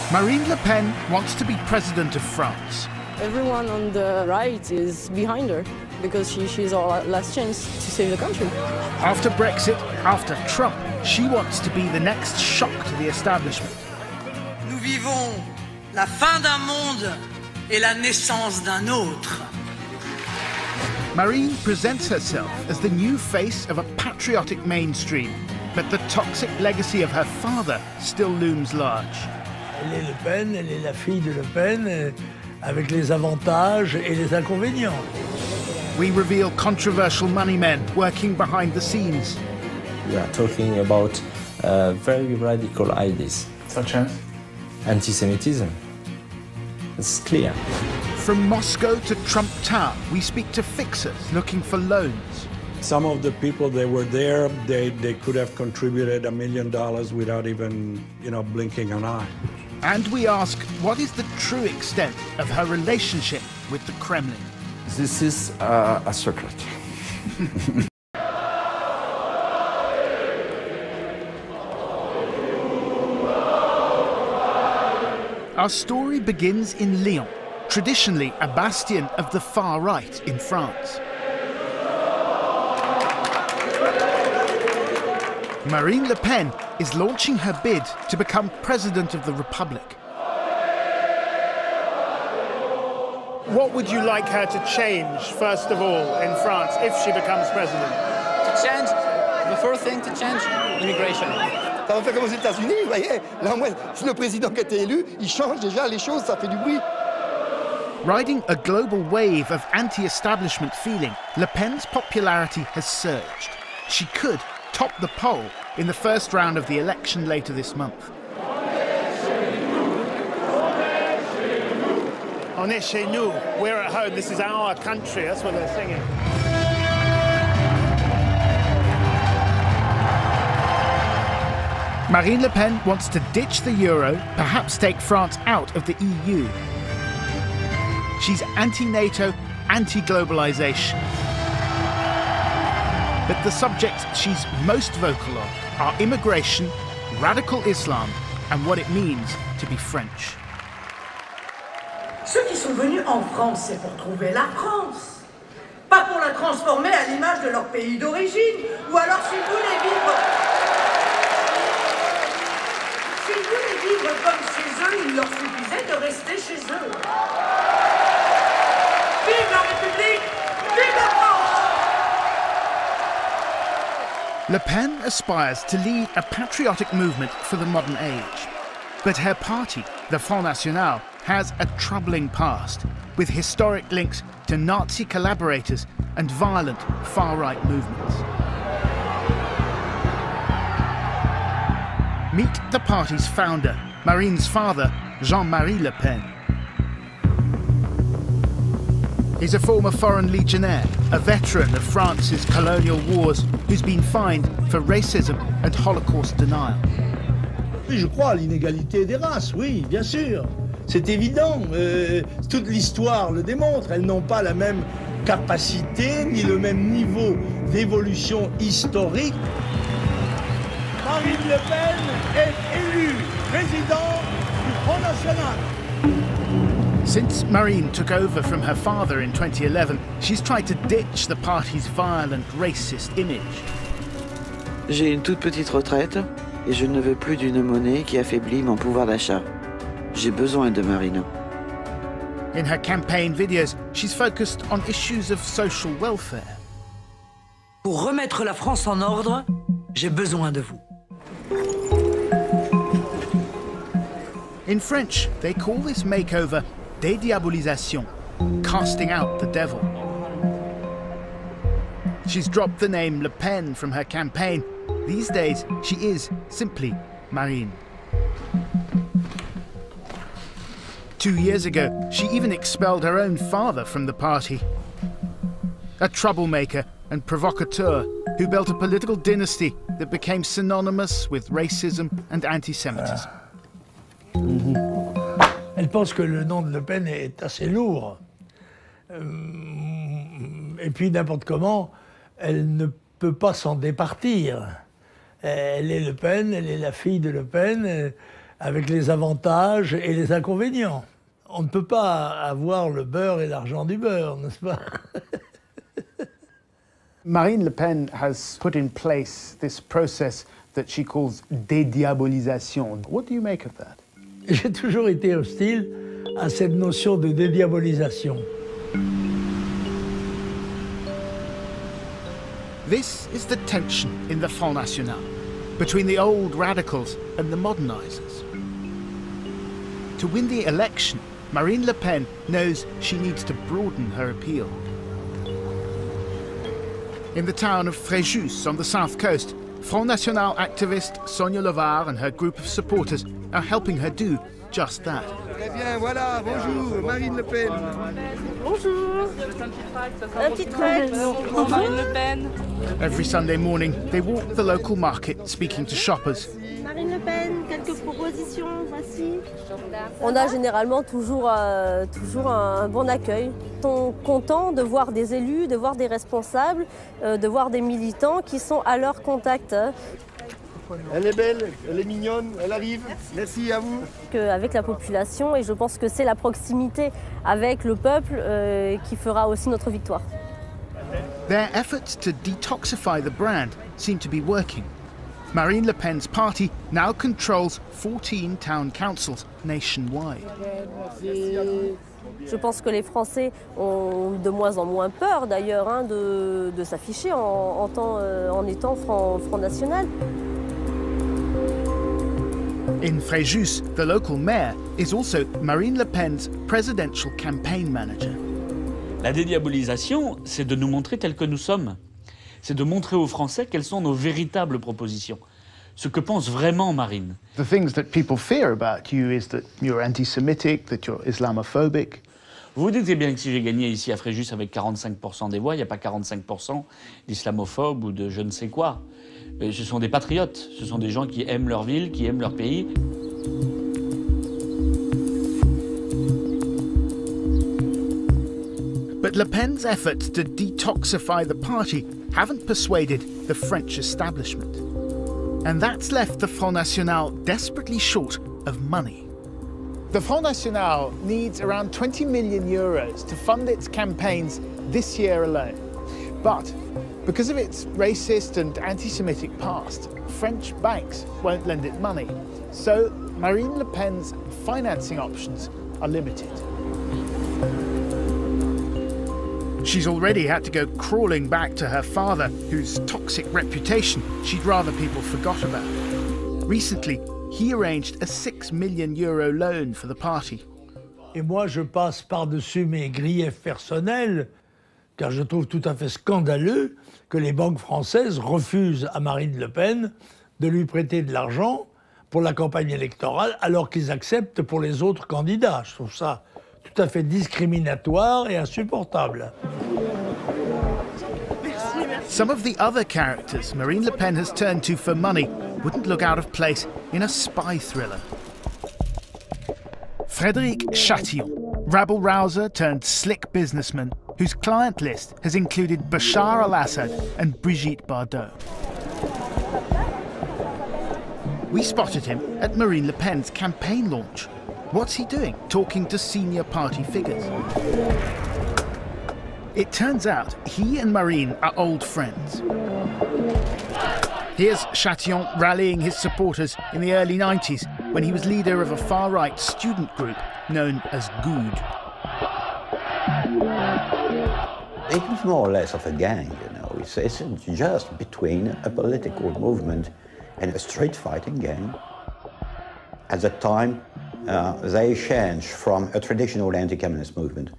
Marine Le Pen wants to be president of France. Everyone on the right is behind her because she's our last chance to save the country. After Brexit, after Trump, she wants to be the next shock to the establishment. Nous vivons la fin d'un monde et la naissance d'un autre. Marine presents herself as the new face of a patriotic mainstream, but the toxic legacy of her father still looms large. Elle est Le Pen, elle est la fille de Le Pen, avec les avantages et les inconvénients. We reveal controversial money men working behind the scenes. We are talking about very radical ideas. Such as? Anti-Semitism. It's clear. From Moscow to Trump Tower, we speak to fixers looking for loans. Some of the people that were there, they could have contributed $1 million without even, blinking an eye. And we ask, what is the true extent of her relationship with the Kremlin? This is a secret. Our story begins in Lyon, traditionally a bastion of the far right in France. Marine Le Pen is launching her bid to become President of the Republic. What would you like her to change, first of all, in France, if she becomes president? To change, the first thing to change, immigration. Ça va faire comme aux États-Unis, vous voyez. Là, au moins, si le président qui a été élu, il change déjà les choses, ça fait du bruit. Riding a global wave of anti-establishment feeling, Le Pen's popularity has surged. She could top the poll in the first round of the election later this month. On est chez nous. We're at home. This is our country. That's what they're singing. Marine Le Pen wants to ditch the euro, perhaps take France out of the EU. She's anti-NATO, anti-globalization. But the subjects she's most vocal on are immigration, radical Islam, and what it means to be French. Ceux qui sont venus en France, c'est pour trouver la France, pas pour la transformer à l'image de leur pays d'origine, ou alors s'ils voulaient vivre comme chez eux, il leur suffisait de rester chez eux. Vive la République, vive la France! Le Pen aspires to lead a patriotic movement for the modern age. But her party, the Front National, has a troubling past, with historic links to Nazi collaborators and violent far-right movements. Meet the party's founder, Marine's father, Jean-Marie Le Pen. He's a former foreign legionnaire, a veteran of France's colonial wars, who's been fined for racism and Holocaust denial. Je crois à l'inégalité des races, oui, bien sûr. C'est évident. Toute l'histoire le démontre. Elles n'ont pas la même capacité ni le même niveau d'évolution historique. Marine Le Pen est élue président du Front National. Since Marine took over from her father in 2011, she's tried to ditch the party's violent, racist image. J'ai une toute petite retraite et je ne veux plus d'une monnaie qui affaiblit mon pouvoir d'achat. J'ai besoin de Marine. In her campaign videos, she's focused on issues of social welfare. Pour remettre la France en ordre, j'ai besoin de vous. In French, they call this makeover dédiabolisation, casting out the devil. She's dropped the name Le Pen from her campaign. These days, she is simply Marine. 2 years ago, she even expelled her own father from the party. A troublemaker and provocateur who built a political dynasty that became synonymous with racism and anti-Semitism. Elle pense que le nom de Le Pen est assez lourd. Et puis, n'importe comment, elle ne peut pas s'en départir. Elle est Le Pen, elle est la fille de Le Pen. avec les avantages et les inconvénients. On ne peut pas avoir le beurre et l'argent du beurre, n'est-ce pas? Marine Le Pen has put in place this process that she calls dédiabolisation. What do you make of that? J'ai toujours été hostile à cette notion de dédiabolisation. This is the tension in the Front National between the old radicals and the modernizers. To win the election, Marine Le Pen knows she needs to broaden her appeal. In the town of Fréjus on the south coast, Front National activist Sonia Levar and her group of supporters are helping her do just that. Très bien, voilà, bonjour, Marine Le Pen. Bonjour. Un petit trait. Bonjour Marine Le Pen. Every Sunday morning, they walk the local market speaking to shoppers. Marine Le Pen, quelques propositions, voici. On a généralement toujours un bon accueil. Ils sont contents de voir des élus, de voir des responsables, de voir des militants qui sont à leur contact. Elle est belle, elle est mignonne, elle arrive. Merci à vous. Avec la population, et je pense que c'est la proximité avec le peuple qui fera aussi notre victoire. Their efforts to detoxify the brand seem to be working. Marine Le Pen's party now controls 14 town councils nationwide. Je pense que les Français ont de moins en moins peur d'ailleurs de s'afficher en étant Front National. In Fréjus, the local mayor is also Marine Le Pen's presidential campaign manager. La dédiabolisation, c'est de nous montrer tels que nous sommes. C'est de montrer aux Français quelles sont nos véritables propositions. Ce que pense vraiment Marine. The things that people fear about you is that you're anti-Semitic, that you're Islamophobic. Vous vous doutez bien que si j'ai gagné ici à Fréjus avec 45% des voix, il n'y a pas 45% d'islamophobes ou de je ne sais quoi. Ce sont des patriotes, ce sont des gens qui aiment leur ville, qui aiment leur pays. But Le Pen's efforts to detoxify the party haven't persuaded the French establishment. And that's left the Front National desperately short of money. The Front National needs around 20 million euros to fund its campaigns this year alone. But because of its racist and anti-Semitic past, French banks won't lend it money. So Marine Le Pen's financing options are limited. She's already had to go crawling back to her father, whose toxic reputation she'd rather people forgot about. Recently, he arranged a €6 million loan for the party. Et moi, je passe par-dessus mes griefs personnels, car je trouve tout à fait scandaleux que les banques françaises refusent à Marine Le Pen de lui prêter de l'argent pour la campagne électorale, alors qu'ils acceptent pour les autres candidats. Je trouve ça tout à fait discriminatoire et insupportable. Some of the other characters Marine Le Pen has turned to for money wouldn't look out of place in a spy thriller. Frédéric Chatillon, rabble-rouser turned slick businessman whose client list has included Bashar al-Assad and Brigitte Bardot. We spotted him at Marine Le Pen's campaign launch. What's he doing, talking to senior party figures? It turns out he and Marine are old friends. Here's Chatillon rallying his supporters in the early 90s when he was leader of a far-right student group known as GOOD. It was more or less of a gang, you know. It's just between a political movement and a street-fighting gang. At the time, they changed from a traditional anti-communist movement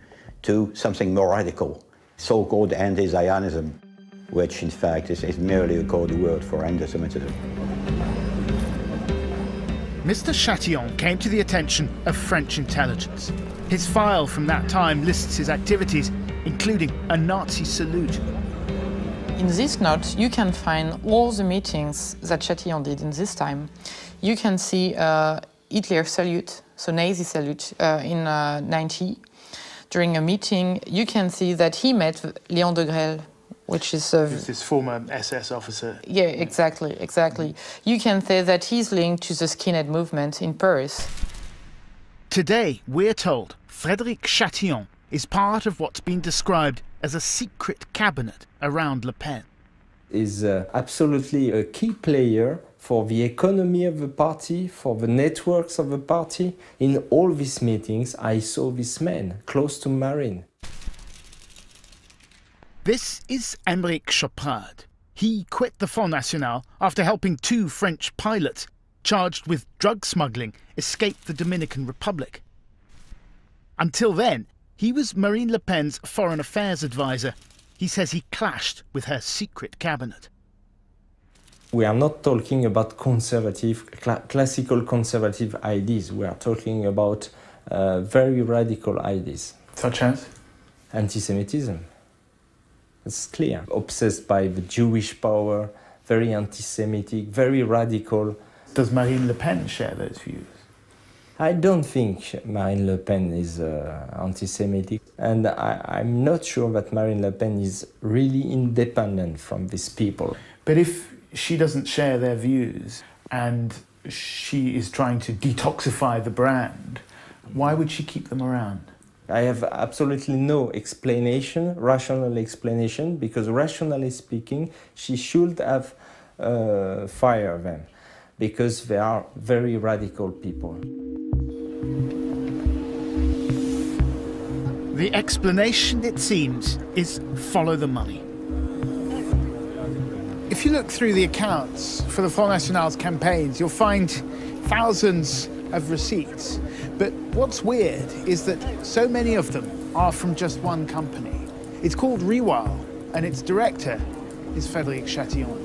to something more radical, so-called anti-Zionism, which in fact is merely a code word for anti-Semitism. Mr. Chatillon came to the attention of French intelligence. His file from that time lists his activities, including a Nazi salute. In this note, you can find all the meetings that Chatillon did in this time. You can see Hitler salute, so Nazi salute in 90. During a meeting, you can see that he met Léon de Grelle which is this former SS officer. Yeah, exactly. You can say that he's linked to the skinhead movement in Paris. Today, we're told Frédéric Chatillon is part of what's been described as a secret cabinet around Le Pen. Is absolutely a key player for the economy of the party, for the networks of the party. In all these meetings, I saw this man close to Marine. This is Aymeric Chopard. He quit the Front National after helping 2 French pilots charged with drug smuggling escape the Dominican Republic. Until then, he was Marine Le Pen's foreign affairs advisor. He says he clashed with her secret cabinet. We are not talking about conservative, classical conservative ideas. We are talking about very radical ideas. Such as? Anti-Semitism. It's clear. Obsessed by the Jewish power, very anti-Semitic, very radical. Does Marine Le Pen share those views? I don't think Marine Le Pen is anti-Semitic, and I'm not sure that Marine Le Pen is really independent from these people. But if she doesn't share their views and she is trying to detoxify the brand, why would she keep them around? I have absolutely no explanation, rational explanation, because rationally speaking, she should have fired them, because they are very radical people. The explanation, it seems, is follow the money. If you look through the accounts for the Front National's campaigns, you'll find thousands of receipts. But what's weird is that so many of them are from just one company. It's called Riwal, and its director is Frédéric Chatillon.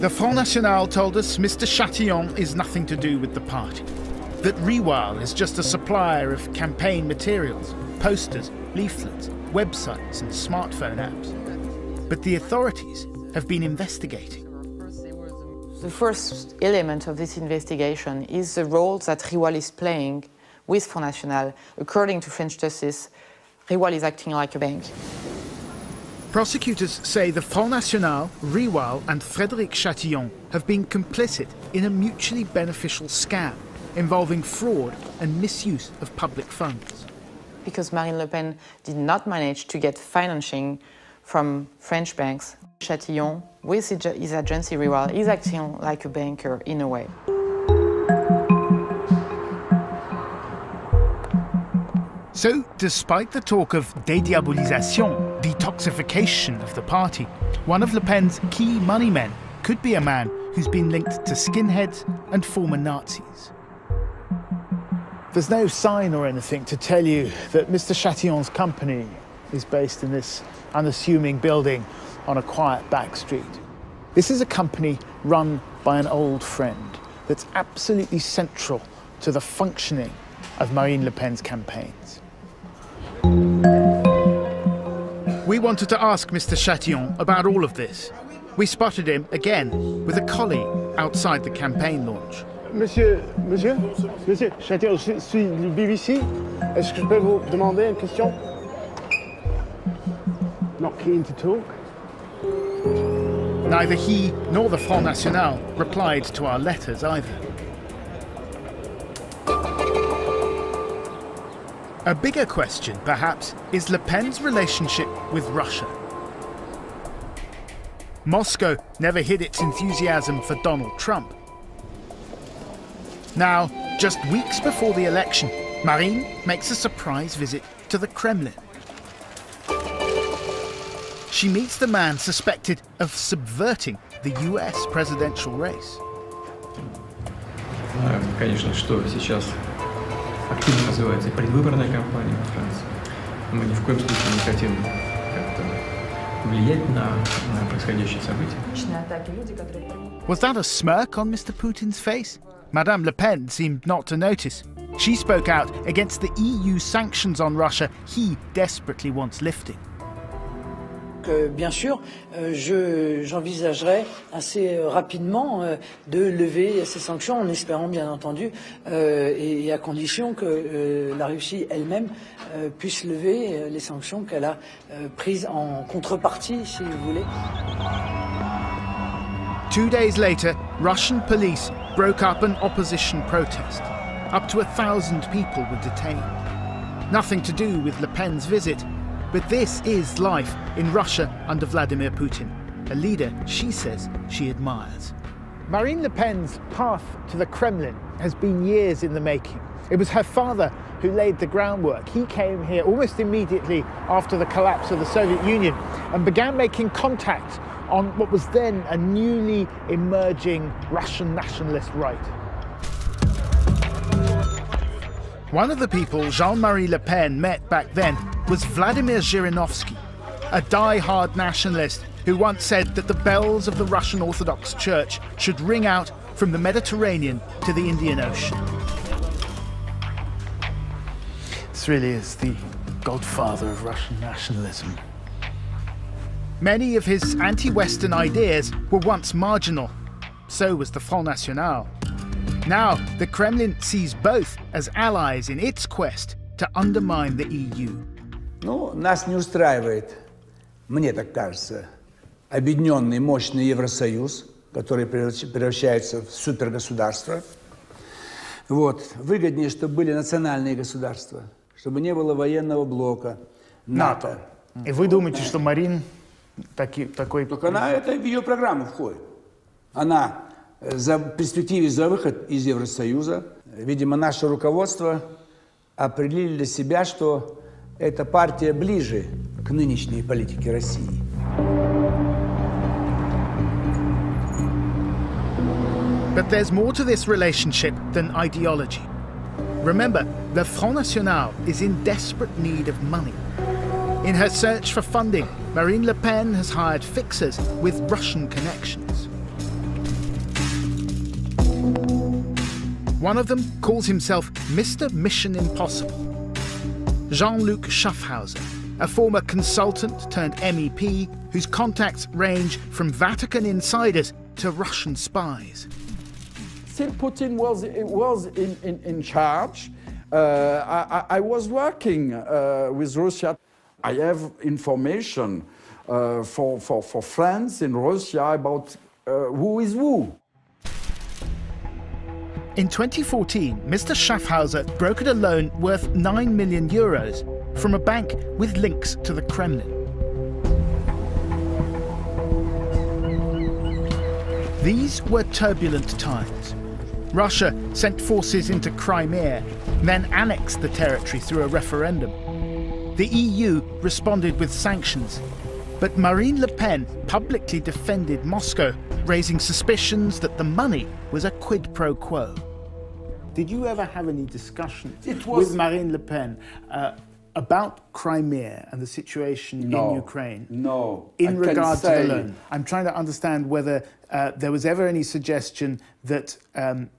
The Front National told us Mr. Chatillon is nothing to do with the party, that Riwal is just a supplier of campaign materials, posters, leaflets, websites and smartphone apps. But the authorities have been investigating. The first element of this investigation is the role that Riwal is playing with Front National. According to French justice, Riwal is acting like a bank. Prosecutors say the Front National, Riwal and Frédéric Chatillon have been complicit in a mutually beneficial scam involving fraud and misuse of public funds. Because Marine Le Pen did not manage to get financing from French banks, Chatillon, with his agency Riwal, is acting like a banker in a way. So, despite the talk of dédiabolisation, detoxification of the party, one of Le Pen's key money men could be a man who's been linked to skinheads and former Nazis. There's no sign or anything to tell you that Mr. Chatillon's company is based in this unassuming building on a quiet back street. This is a company run by an old friend that's absolutely central to the functioning of Marine Le Pen's campaigns. We wanted to ask Mr. Chatillon about all of this. We spotted him again with a colleague outside the campaign launch. Monsieur Chatillon, je suis du BBC. Est-ce que je peux vous demander une question? Not keen to talk. Neither he nor the Front National replied to our letters either. A bigger question, perhaps, is Le Pen's relationship with Russia. Moscow never hid its enthusiasm for Donald Trump. Now, just weeks before the election, Marine makes a surprise visit to the Kremlin. She meets the man suspected of subverting the US presidential race. Конечно, что сейчас активно развивается предвыборная кампания во Франции. Мы ни в коем случае не хотим как-то влиять на происходящие события. Was that a smirk on Mr. Putin's face? Madame Le Pen seemed not to notice. She spoke out against the EU sanctions on Russia he desperately wants lifting. Bien sûr, j'envisagerais assez rapidement de lever ces sanctions, en espérant bien entendu, et à condition que la Russie elle-même puisse lever les sanctions qu'elle a prises en contrepartie, si vous voulez. 2 days later, Russian police broke up an opposition protest. Up to 1,000 people were detained. Nothing to do with Le Pen's visit, but this is life in Russia under Vladimir Putin, a leader she says she admires. Marine Le Pen's path to the Kremlin has been years in the making. It was her father who laid the groundwork. He came here almost immediately after the collapse of the Soviet Union and began making contact on what was then a newly emerging Russian nationalist right. One of the people Jean-Marie Le Pen met back then was Vladimir Zhirinovsky, a die-hard nationalist who once said that the bells of the Russian Orthodox Church should ring out from the Mediterranean to the Indian Ocean. This really is the godfather of Russian nationalism. Many of his anti-Western ideas were once marginal. So was the Front National. Now, the Kremlin sees both as allies in its quest to undermine the EU. Ну, нас не устраивает, мне так кажется, объединенный мощный Евросоюз, который превращается в супергосударство. Вот. Выгоднее, чтобы были национальные государства, чтобы не было военного блока НАТО. И вы думаете, что Марин такой... Только она, это в ее программу входит. Она в перспективе за выход из Евросоюза. Видимо, наше руководство определили для себя, что эта партия ближе к нынешней политике России. But there's more to this relationship than ideology. Remember, the Front National is in desperate need of money. In her search for funding, Marine Le Pen has hired fixers with Russian connections. One of them calls himself Mr. Mission Impossible. Jean-Luc Schaffhauser, a former consultant turned MEP whose contacts range from Vatican insiders to Russian spies. Since Putin was in charge, I was working with Russia. I have information for friends in Russia about who is who. In 2014, Mr. Schaffhauser brokered a loan worth €9 million from a bank with links to the Kremlin. These were turbulent times. Russia sent forces into Crimea, then annexed the territory through a referendum. The EU responded with sanctions, but Marine Le Pen publicly defended Moscow, raising suspicions that the money was a quid pro quo. Did you ever have any discussion with Marine Le Pen about Crimea and the situation in Ukraine? No. In regard to the loan? I'm trying to understand whether there was ever any suggestion that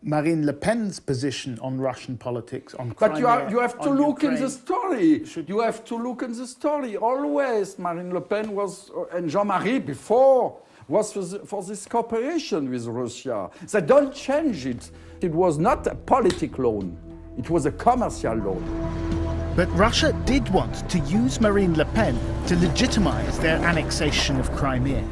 Marine Le Pen's position on Russian politics, on Crimea, but you have to look Ukraine, in the story. You have to look in the story. Always Marine Le Pen was, and Jean-Marie before, was for this cooperation with Russia. They don't change it. It was not a political loan. It was a commercial loan. But Russia did want to use Marine Le Pen to legitimize their annexation of Crimea.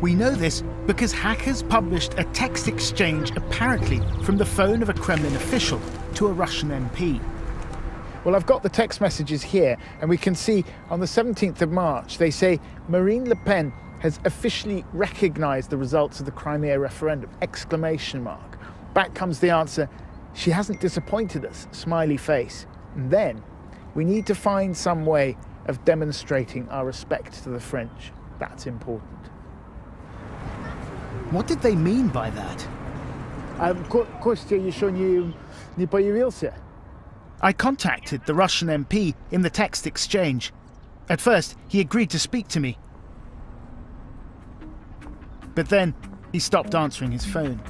We know this because hackers published a text exchange apparently from the phone of a Kremlin official to a Russian MP. Well, I've got the text messages here, and we can see on the 17th of March, they say Marine Le Pen has officially recognized the results of the Crimea referendum, exclamation mark. Back comes the answer, she hasn't disappointed us, smiley face. And then we need to find some way of demonstrating our respect to the French. That's important. What did they mean by that? Kostya еще не появился. I contacted the Russian MP in the text exchange. At first, he agreed to speak to me. But then, he stopped answering his phone.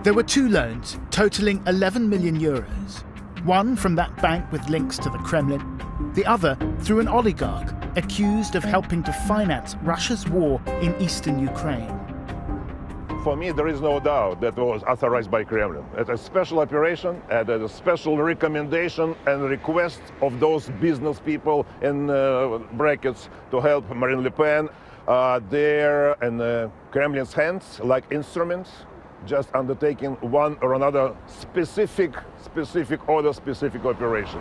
There were two loans, totaling €11 million. One from that bank with links to the Kremlin, the other through an oligarch accused of helping to finance Russia's war in eastern Ukraine. For me, there is no doubt that it was authorized by Kremlin. It's a special operation, and a special recommendation and request of those business people in brackets to help Marine Le Pen. They're in Kremlin's hands like instruments, just undertaking one or another specific order, specific operation.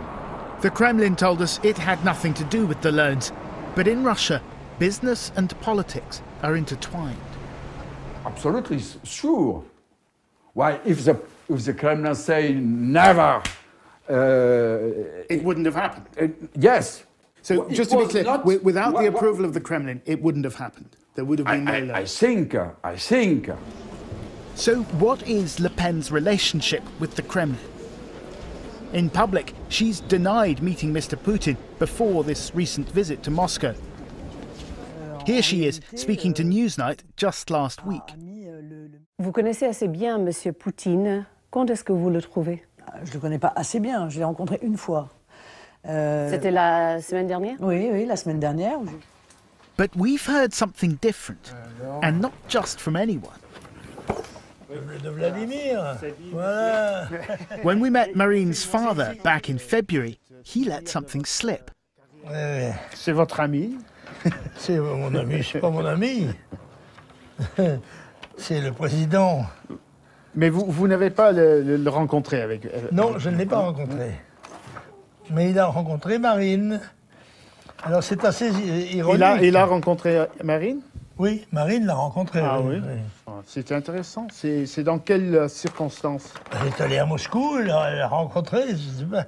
The Kremlin told us it had nothing to do with the loans, but in Russia, business and politics are intertwined. Absolutely sure. Why, if the Kremlin say never, it wouldn't have happened. Yes. So just to be clear, without the approval of the Kremlin, it wouldn't have happened. There would have been no loans. I think. So what is Le Pen's relationship with the Kremlin? In public, she's denied meeting Mr. Putin before this recent visit to Moscow. Here she is, speaking to Newsnight just last week. Vous connaissez assez bien Monsieur Poutine. Quand est-ce que vous le trouvez? Je le connais pas assez bien. Je l'ai rencontré une fois. C'était la semaine dernière? Oui, la semaine dernière. But we've heard something different, and not just from anyone. De Vladimir. Voilà. When we met Marine's father back in February, he let something slip. C'est votre ami? C'est mon ami, c'est pas mon ami. C'est le président. Mais vous n'avez pas le rencontré avec... Non, je ne l'ai pas rencontré. Mais il a rencontré Marine. Alors c'est assez ironique. Il a rencontré Marine? Oui, Marine l'a rencontré. Ah oui. C'est intéressant. C'est dans quelles circonstances? Elle est allée à Moscou, elle l'a rencontré, je sais pas.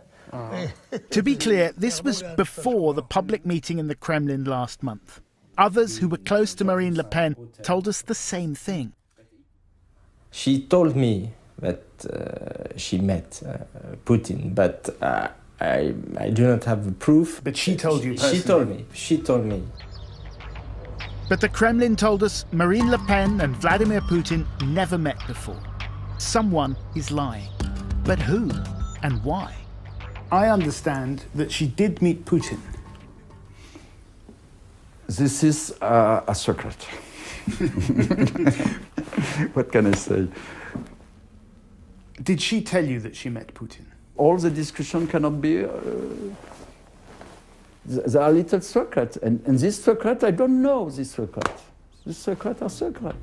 To be clear, this was before the public meeting in the Kremlin last month. Others who were close to Marine Le Pen told us the same thing. She told me that she met Putin, but I do not have the proof. But she told you personally? She told me. But the Kremlin told us Marine Le Pen and Vladimir Putin never met before. Someone is lying. But who and why? I understand that she did meet Putin. This is a secret. What can I say? Did she tell you that she met Putin? All the discussion cannot be... there are little secrets. And this secret, I don't know this secret. This secret are secret.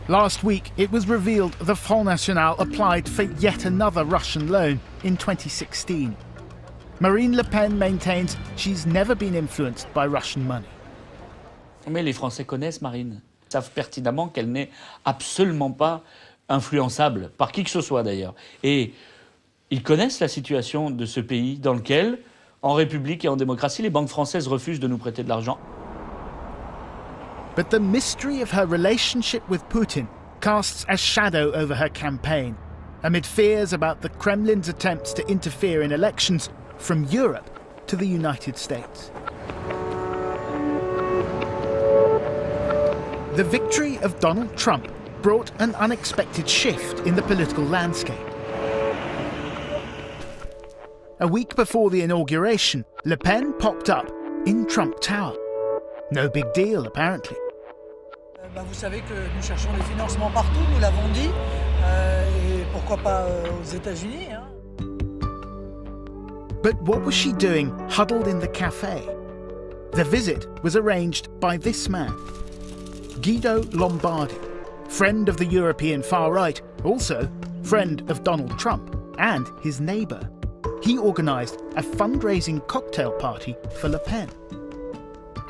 Last week, it was revealed the Front National applied for yet another Russian loan in 2016. Marine Le Pen maintains she's never been influenced by Russian money. Mais les Français connaissent Marine. Ils savent pertinemment qu'elle n'est absolument pas influençable, par qui que ce soit d'ailleurs. Et ils connaissent la situation de ce pays dans lequel, en République et en démocratie, les banques françaises refusent de nous prêter de l'argent. But the mystery of her relationship with Putin casts a shadow over her campaign, amid fears about the Kremlin's attempts to interfere in elections from Europe to the United States. The victory of Donald Trump brought an unexpected shift in the political landscape. A week before the inauguration, Le Pen popped up in Trump Tower. No big deal, apparently. Vous savez que nous cherchons des financements partout, nous l'avons dit, et pourquoi pas aux États-Unis. Hein. But what was she doing huddled in the cafe? The visit was arranged by this man, Guido Lombardi, friend of the European far right, also friend of Donald Trump and his neighbour. He organised a fundraising cocktail party for Le Pen.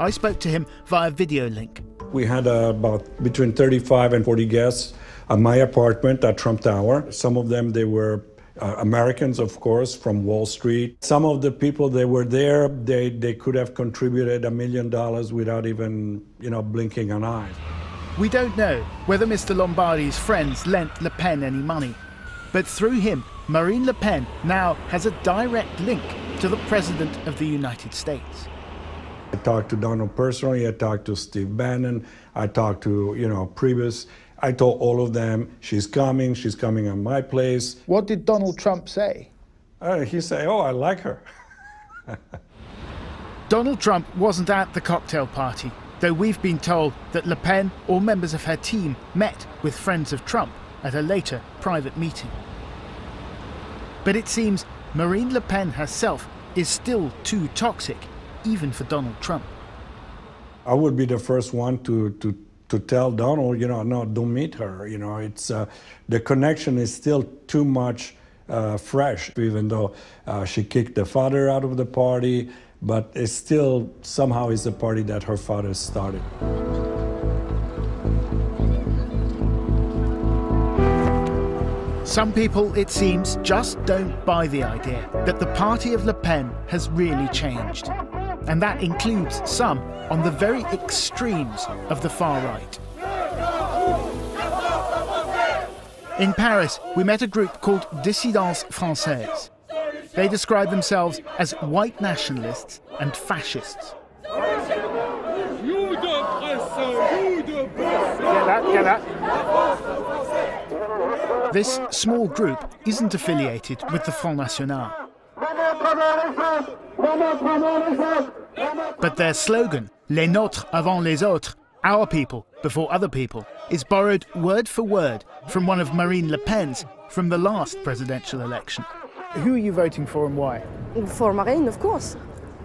I spoke to him via video link. We had about between 35 and 40 guests at my apartment at Trump Tower. Some of them, they were Americans, of course, from Wall Street. Some of the people that were there, they could have contributed $1 million without even, blinking an eye. We don't know whether Mr. Lombardi's friends lent Le Pen any money, but through him, Marine Le Pen now has a direct link to the President of the United States. I talked to Donald personally, I talked to Steve Bannon, I talked to, previous I told all of them, she's coming on my place. What did Donald Trump say? He said, oh, I like her. Donald Trump wasn't at the cocktail party, though we've been told that Le Pen or members of her team met with friends of Trump at a later private meeting. But it seems Marine Le Pen herself is still too toxic, even for Donald Trump. I would be the first one to tell Donald, you know, no, don't meet her. You know, it's the connection is still too much fresh, even though she kicked the father out of the party, but it still somehow is a party that her father started. Some people, it seems, just don't buy the idea that the party of Le Pen has really changed. And that includes some on the very extremes of the far right. In Paris, we met a group called Dissidence Française. They describe themselves as white nationalists and fascists. This small group isn't affiliated with the Front National. But their slogan, Les nôtres avant les autres, our people before other people, is borrowed word for word from one of Marine Le Pen's from the last presidential election. Who are you voting for and why? For Marine, of course.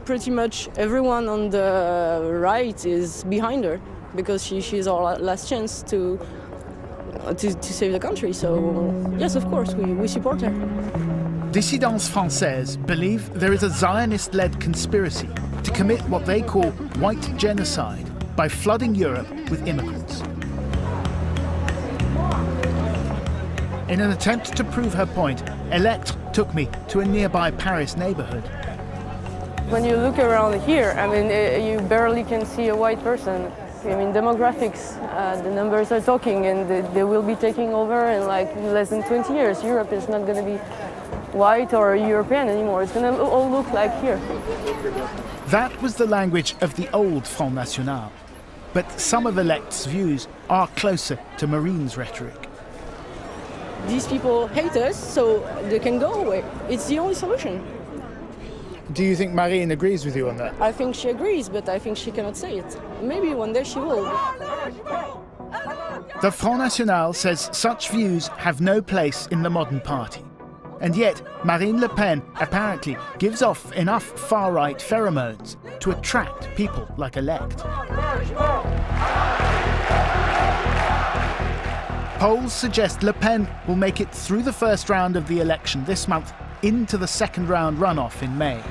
Pretty much everyone on the right is behind her because she's our last chance to save the country. So, yes, of course, we support her. Dissidence Française believe there is a Zionist-led conspiracy to commit what they call white genocide by flooding Europe with immigrants. In an attempt to prove her point, Electre took me to a nearby Paris neighborhood. When you look around here, I mean, you barely can see a white person. I mean, demographics, the numbers are talking, and they will be taking over in like less than 20 years. Europe is not going to be white or European anymore. It's going to all look like here. That was the language of the old Front National. But some of Electre's views are closer to Marine's rhetoric. These people hate us, so they can go away. It's the only solution. Do you think Marine agrees with you on that? I think she agrees, but I think she cannot say it. Maybe one day she will. The Front National says such views have no place in the modern party. And yet, Marine Le Pen apparently gives off enough far-right pheromones to attract people like Electre. Polls suggest Le Pen will make it through the first round of the election this month into the second round runoff in May.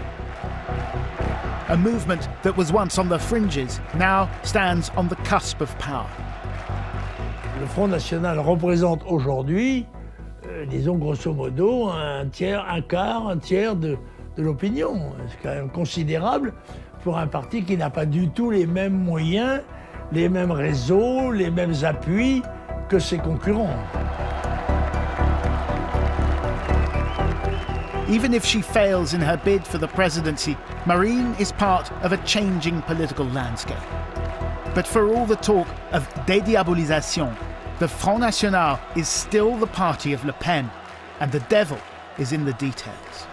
A movement that was once on the fringes now stands on the cusp of power. Le Front National représente aujourd'hui, disons grosso modo, un tiers de l'opinion. C'est quand même considérable pour un parti qui n'a pas du tout les mêmes moyens, les mêmes réseaux, les mêmes appuis que ses concurrents. Even if she fails in her bid for the presidency, Marine is part of a changing political landscape. But for all the talk of dédiabolisation, the Front National is still the party of Le Pen, and the devil is in the details.